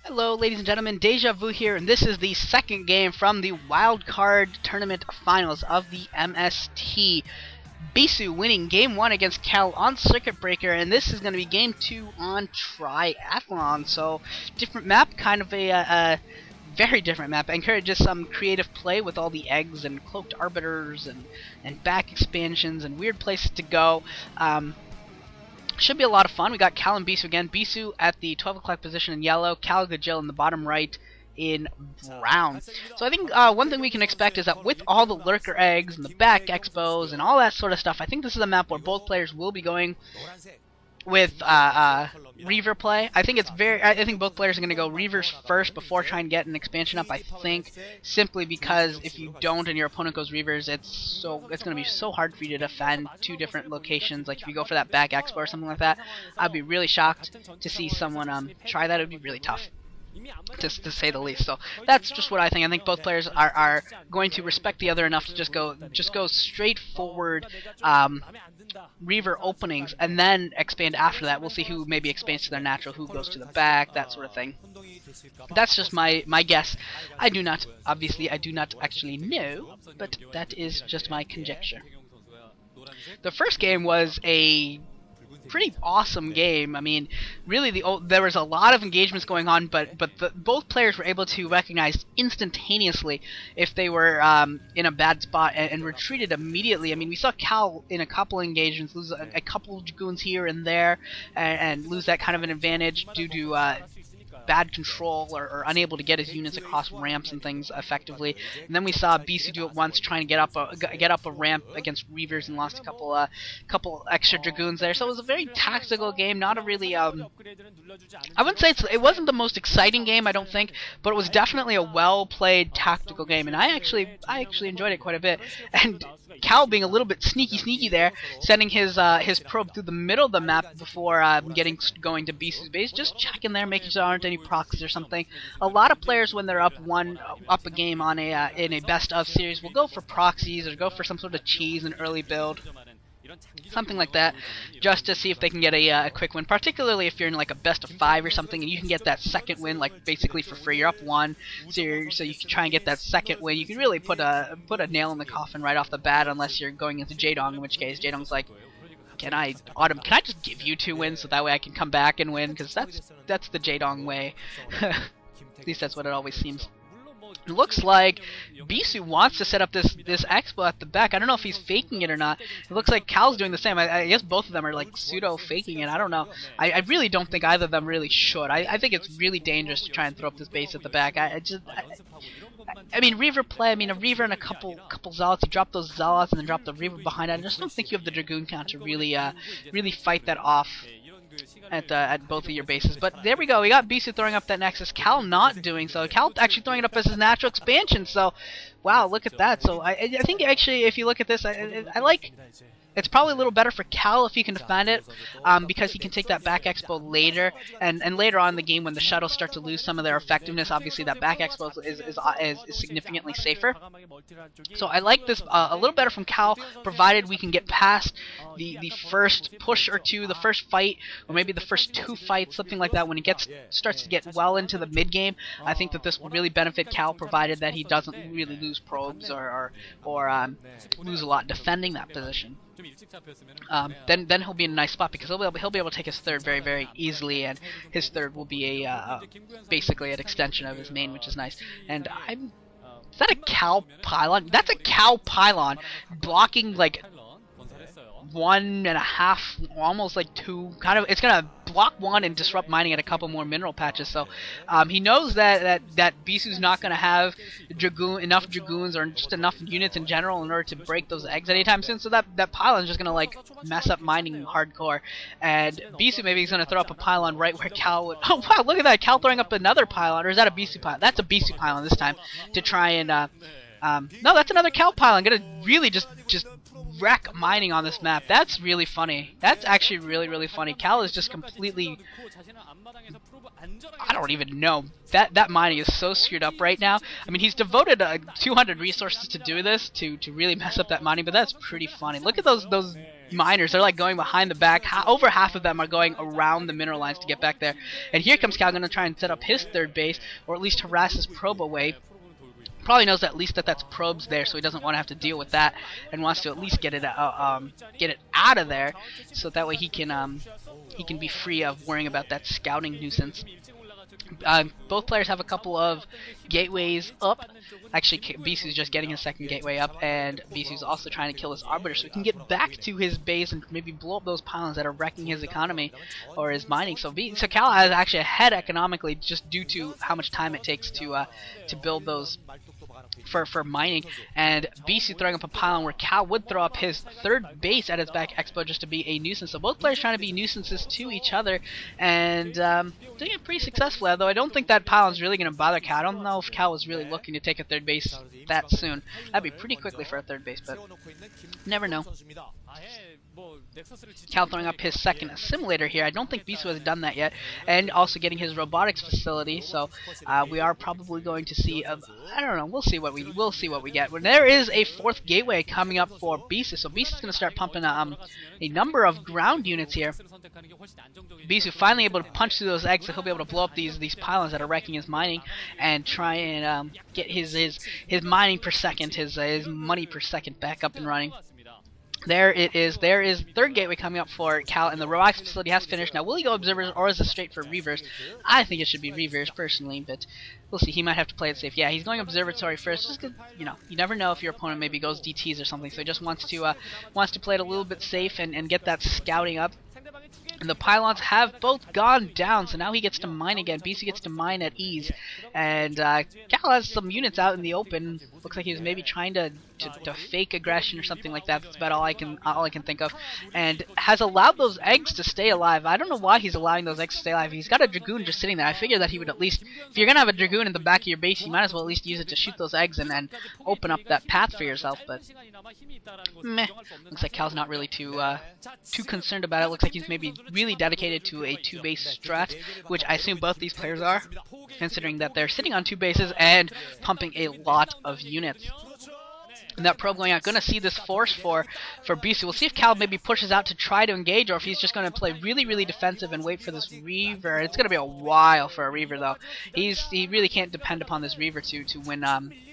Hello ladies and gentlemen, Deja Vu here, and this is the second game from the Wildcard Tournament Finals of the MST. Bisu winning Game 1 against Cal on Circuit Breaker, and this is going to be Game 2 on Triathlon. So, different map, kind of a very different map. Encourages some creative play with all the eggs and cloaked arbiters and back expansions and weird places to go. Should be a lot of fun. We got Cal and Bisu again. Bisu at the 12 o'clock position in yellow, Cal Gajil in the bottom right in brown. So I think one thing we can expect is that with all the lurker eggs and the back expos and all that sort of stuff, I think this is a map where both players will be going with Reaver play. I think both players are going to go Reavers first before trying to get an expansion up. I think simply because if you don't and your opponent goes Reavers, it's going to be so hard for you to defend two different locations. Like if you go for that back expo or something like that, I'd be really shocked to see someone try that. It would be really tough, just to say the least. So that's just what I think. I think both players are going to respect the other enough to just go straightforward Reaver openings and then expand after that. We'll see who maybe expands to their natural, who goes to the back, that sort of thing. That's just my guess. I do not actually know, but that is just my conjecture. The first game was a pretty awesome game. I mean, really, there was a lot of engagements going on, but both players were able to recognize instantaneously if they were in a bad spot and retreated immediately. I mean, we saw Cal in a couple engagements lose a couple dragoons here and there and lose that kind of an advantage due to bad control or unable to get his units across ramps and things effectively. And then we saw Bisu do it once, trying to get up a ramp against Reavers and lost a couple extra dragoons there. So it was a very tactical game, not a really I wouldn't say it wasn't the most exciting game, I don't think, but it was definitely a well played tactical game, and I actually enjoyed it quite a bit. And Cal being a little bit sneaky there, sending his probe through the middle of the map before going to Bisu's base, just checking there, making sure there aren't any proxies or something. A lot of players, when they're up a game on in a best of series, will go for proxies or go for some sort of cheese in early build, something like that, just to see if they can get a quick win, particularly if you're in like a best of 5 or something and you can get that second win like basically for free. You're up 1, so you can try and get that second win. You can really put a nail in the coffin right off the bat, unless you're going into Jaedong, in which case Jaedong's like, can I just give you 2 wins so that way I can come back and win? Because that's the Jaedong way. At least that's what it always seems. It looks like Bisu wants to set up this expo at the back. I don't know if he's faking it or not. It looks like Cal's doing the same. I guess both of them are like pseudo faking it. I don't know. I really don't think either of them really should. I think it's really dangerous to try and throw up this base at the back. I mean, Reaver play. I mean, a Reaver and a couple Zealots. You drop those Zealots and then drop the Reaver behind it. I just don't think you have the Dragoon count to really fight that off at both of your bases. But there we go. We got Bisu throwing up that Nexus. Cal not doing so. Cal actually throwing it up as his natural expansion. So, wow, look at that. So I think actually, if you look at this, I like. It's probably a little better for Cal if he can defend it, because he can take that back expo later, and later on in the game when the shuttles start to lose some of their effectiveness, obviously that back expo is significantly safer. So I like this a little better from Cal, provided we can get past the first push or two, the first fight, or maybe the first 2 fights, something like that. When it starts to get well into the mid game, I think that this will really benefit Cal, provided that he doesn't really lose probes or lose a lot defending that position. Then he'll be in a nice spot, because he'll be able to take his third very, very easily, and his third will be basically an extension of his main, which is nice. And is that a Cal pylon? That's a Cal pylon blocking like 1.5, almost like 2. Kind of, it's gonna block 1 and disrupt mining at a couple more mineral patches. So he knows that Bisu's not gonna have enough dragoons or just enough units in general in order to break those eggs anytime soon. So that pylon's just gonna like mess up mining hardcore. And Bisu maybe he's gonna throw up a pylon right where Cal would. Oh wow, look at that! Cal throwing up another pylon, or is that a Bisu pylon? That's a Bisu pylon this time, to try and no, that's another Cal pylon. Gonna really just wreck mining on this map. That's really funny. That's actually really, really funny. Cal is just completely I don't even know. That mining is so screwed up right now. I mean, he's devoted 200 resources to do this, to really mess up that mining, but that's pretty funny. Look at those miners. They're like going behind the back. Over half of them are going around the mineral lines to get back there. And here comes Cal, going to try and set up his third base, or at least harass his probe away. Probably knows at least that's probes there, so he doesn't want to have to deal with that, and wants to at least get it out of there, so that way he can be free of worrying about that scouting nuisance. Both players have a couple of gateways up. Actually, Bisu's just getting his second gateway up, and Bisu's also trying to kill this Arbiter so he can get back to his base and maybe blow up those pylons that are wrecking his economy or his mining. So Cal is actually ahead economically just due to how much time it takes to build those for mining, and Bisu throwing up a pylon where Cal would throw up his third base at his back expo just to be a nuisance. So both players trying to be nuisances to each other, and doing it pretty successfully, although I don't think that pylon's really going to bother Cal. I don't know if Cal was really looking to take a third base that soon. That'd be pretty quickly for a third base, but never know. Cal throwing up his second assimilator here. I don't think Bisu has done that yet, and also getting his robotics facility. So we are probably going to see. I don't know. We'll see what we get. When there is a fourth gateway coming up for Bisu, so Bisu's going to start pumping a number of ground units here. Bisu finally able to punch through those eggs, so he'll be able to blow up these pylons that are wrecking his mining, and try and get his mining per second, his money per second back up and running. There it is. There is third gateway coming up for Cal, and the robotics facility has finished. Now, will he go observers, or is it straight for reavers? I think it should be reavers, personally, but we'll see. He might have to play it safe. Yeah, he's going observatory first, just 'cause, you never know if your opponent maybe goes DTs or something, so he just wants to play it a little bit safe and get that scouting up. And the pylons have both gone down, so now he gets to mine again. Bisu gets to mine at ease, and Cal has some units out in the open. Looks like he was maybe trying to fake aggression or something like that. That's about all I can think of, and has allowed those eggs to stay alive. I don't know why he's allowing those eggs to stay alive. He's got a Dragoon just sitting there. I figured that he would at least, if you're gonna have a Dragoon in the back of your base, you might as well at least use it to shoot those eggs and then open up that path for yourself. But meh. Looks like Cal's not really too concerned about it. Looks like he's maybe really dedicated to a two-base strat, which I assume both these players are, considering that they're sitting on two bases and pumping a lot of units. And that probe going out, going to see this force for Bisu. We'll see if Cal maybe pushes out to try to engage, or if he's just going to play really, really defensive and wait for this Reaver. It's going to be a while for a Reaver, though. He really can't depend upon this Reaver to win,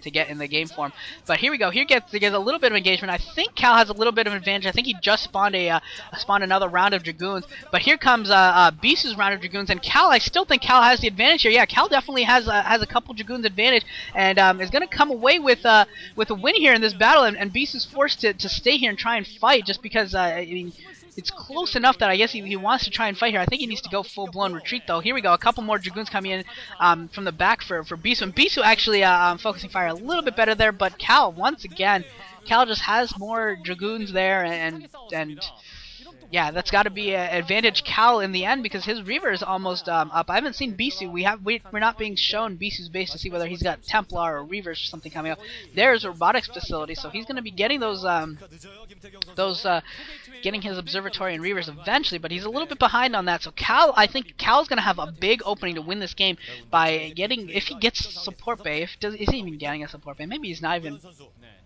to get in the game form. But here we go. Here gets a little bit of engagement. I think Cal has a little bit of advantage. I think he just spawned another round of Dragoons. But here comes Bisu's round of Dragoons, and Cal. I still think Cal has the advantage here. Yeah, Cal definitely has a couple Dragoons advantage, and is going to come away with a win here in this battle, and Bisu's forced to stay here and try and fight, just because I mean, it's close enough that I guess he wants to try and fight here. I think he needs to go full-blown retreat, though. Here we go. A couple more Dragoons coming in from the back for Bisu. And Bisu actually focusing fire a little bit better there, but Cal, once again, Cal just has more Dragoons there, and yeah, that's got to be an advantage Cal in the end, because his Reaver is almost up. I haven't seen Bisu. We're not being shown Bisu's base to see whether he's got Templar or Reavers or something coming up. There's a robotics facility, so he's going to be getting getting his observatory and Reavers eventually, but he's a little bit behind on that. So Cal, I think Cal's going to have a big opening to win this game by getting, if he gets support bay. Is he even getting a support bay? Maybe he's not even.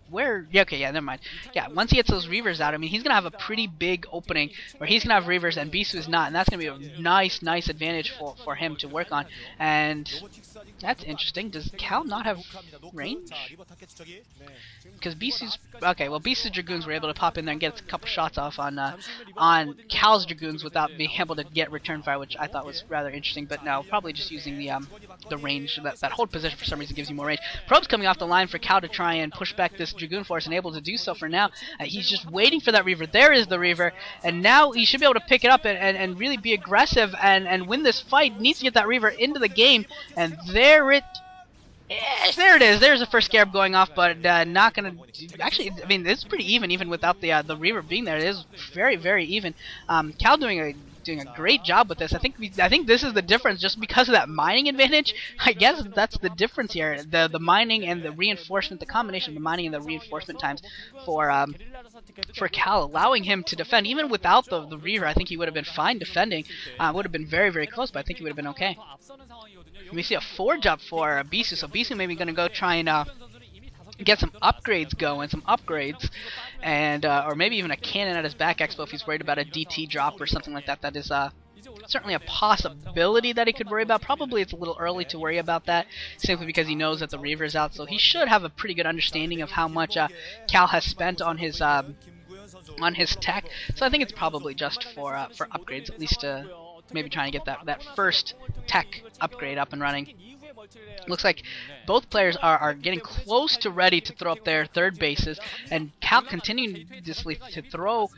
Where? Yeah, okay, yeah, never mind. Yeah, once he gets those Reavers out, I mean, he's going to have a pretty big opening where he's going to have Reavers and Bisu is not, and that's going to be a nice advantage for him to work on. And that's interesting. Does Cal not have range? Because Bisu's... Okay, well, Bisu's Dragoons were able to pop in there and get a couple shots off on Cal's Dragoons without being able to get return fire, which I thought was rather interesting. But no, probably just using the range. That hold position for some reason gives you more range. Probe's coming off the line for Cal to try and push back this Dragoon force, and able to do so for now. He's just waiting for that Reaver. There is the Reaver, and now he should be able to pick it up and really be aggressive and win this fight. Needs to get that Reaver into the game, and there it is. There's the first Scarab going off, but not gonna. Actually, I mean, it's pretty even without the Reaver being there. It is very, very even. Cal doing a doing a great job with this. I think this is the difference, just because of that mining advantage. I guess that's the difference here. The mining and the reinforcement, the combination of the mining and the reinforcement times for Cal, allowing him to defend even without the Reaver. I think he would have been fine defending. Would have been very, very close, but I think he would have been okay. We see a forge up for Bisu, so Bisu maybe going to go try and get some upgrades going, and or maybe even a cannon at his back expo if he's worried about a DT drop or something like that. That is certainly a possibility that he could worry about. Probably it's a little early to worry about that, simply because he knows that the Reaver's out, so he should have a pretty good understanding of how much Cal has spent on his tech. So I think it's probably just for upgrades, at least maybe trying to get that first tech upgrade up and running. Looks like both players are getting close to ready to throw up their third bases, and Cal continuously to throw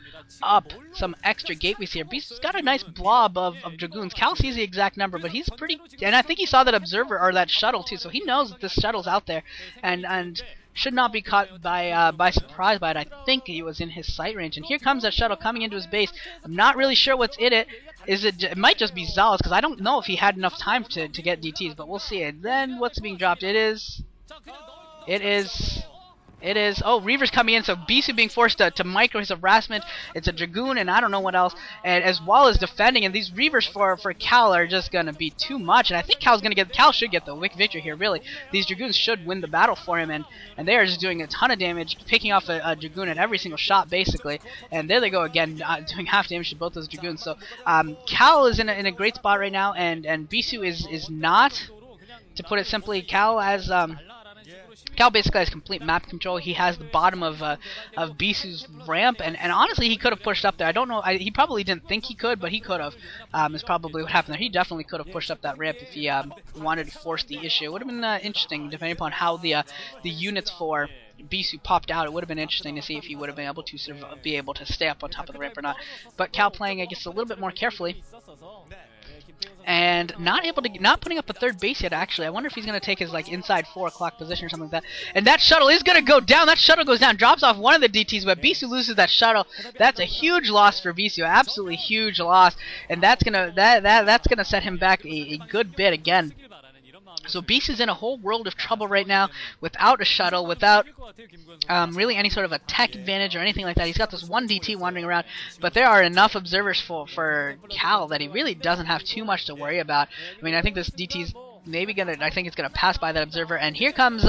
up some extra gateways here. Bisu's got a nice blob of Dragoons. Cal sees the exact number, but he's pretty, and I think he saw that observer or that shuttle too, so he knows that this shuttle's out there, and should not be caught by surprise by it. I think he was in his sight range, and here comes that shuttle coming into his base. I'm not really sure what's in it. It might just be Zal's, because I don't know if he had enough time to get DTs, but we'll see. And then what's being dropped? It is, oh, Reaver's coming in, so Bisu being forced to micro his harassment. It's a Dragoon and I don't know what else, and as well as defending, and these Reavers for Cal are just gonna be too much, and I think Cal should get the victory here, really. These Dragoons should win the battle for him, and they are just doing a ton of damage, picking off a Dragoon at every single shot, basically, and there they go again, doing half damage to both those Dragoons. So Cal is in a great spot right now, and Bisu is not, to put it simply. Cal basically has complete map control. He has the bottom of Bisu's ramp, and honestly, he could have pushed up there. I don't know. He probably didn't think he could, but he could have. Is probably what happened there. He definitely could have pushed up that ramp if he wanted to force the issue. It would have been interesting, depending upon how the units for Bisu popped out. It would have been interesting to see if he would have been able to stay up on top of the ramp or not. But Cal playing, I guess, a little bit more carefully, and not putting up a third base yet. Actually, I wonder if he's gonna take his inside 4 o'clock position or something like that. And that shuttle is gonna go down. That shuttle goes down, drops off one of the DTs, but Bisu loses that shuttle. That's a huge loss for Bisu, absolutely huge loss, and that's gonna set him back a good bit again. So Bisu's in a whole world of trouble right now, without a shuttle, without really any sort of a tech advantage or anything like that. He's got this one DT wandering around, but there are enough observers for Cal that he really doesn't have too much to worry about. I mean, I think this DT's maybe I think it's gonna pass by that observer, and here comes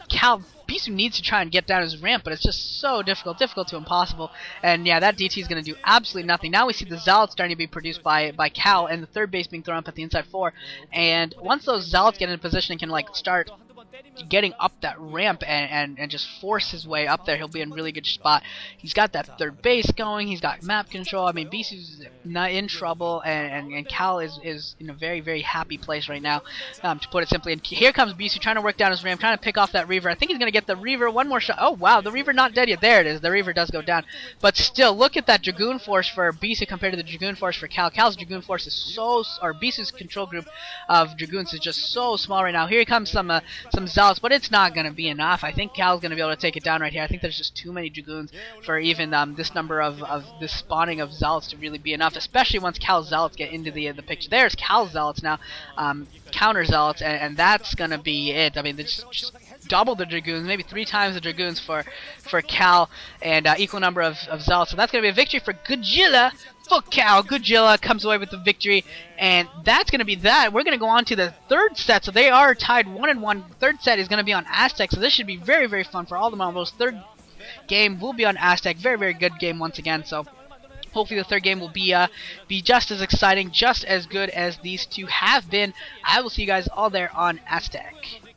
Cal. Bisu needs to try and get down his ramp, but it's just so difficult to impossible. And yeah, that DT is going to do absolutely nothing. Now we see the Zealots starting to be produced by Cal, and the third base being thrown up at the inside 4. And once those Zealots get in a position and can start getting up that ramp and just force his way up there, he'll be in really good spot. He's got that third base going, he's got map control. I mean, Bisu's not in trouble, and Cal is in a very, very happy place right now, to put it simply. And here comes Bisu trying to work down his ramp, trying to pick off that Reaver. I think he's going to get the Reaver. One more shot. Oh wow, the Reaver not dead yet. There it is. The Reaver does go down, but still, look at that Dragoon force for Bisu compared to the Dragoon force for Cal. Cal's Dragoon force is or Bisu's control group of Dragoons is just so small right now. Here comes some Zealots, but it's not going to be enough. I think Cal's going to be able to take it down right here. I think there's just too many Dragoons for even this number of this spawning of Zealots to really be enough, especially once Cal's Zealots get into the picture. There's Cal's Zealots now, counter Zealots, and that's going to be it. I mean, just double the Dragoons, maybe 3 times the Dragoons for Cal, and equal number of Zealots. So that's going to be a victory for Godzilla. For Cal, Godzilla comes away with the victory, and that's going to be that. We're going to go on to the third set, so they are tied 1-1. Third set is going to be on Aztec, so this should be very, very fun for all the marbles. Third game will be on Aztec. Very, very good game once again, so hopefully the third game will be just as exciting, just as good as these two have been. I will see you guys all there on Aztec.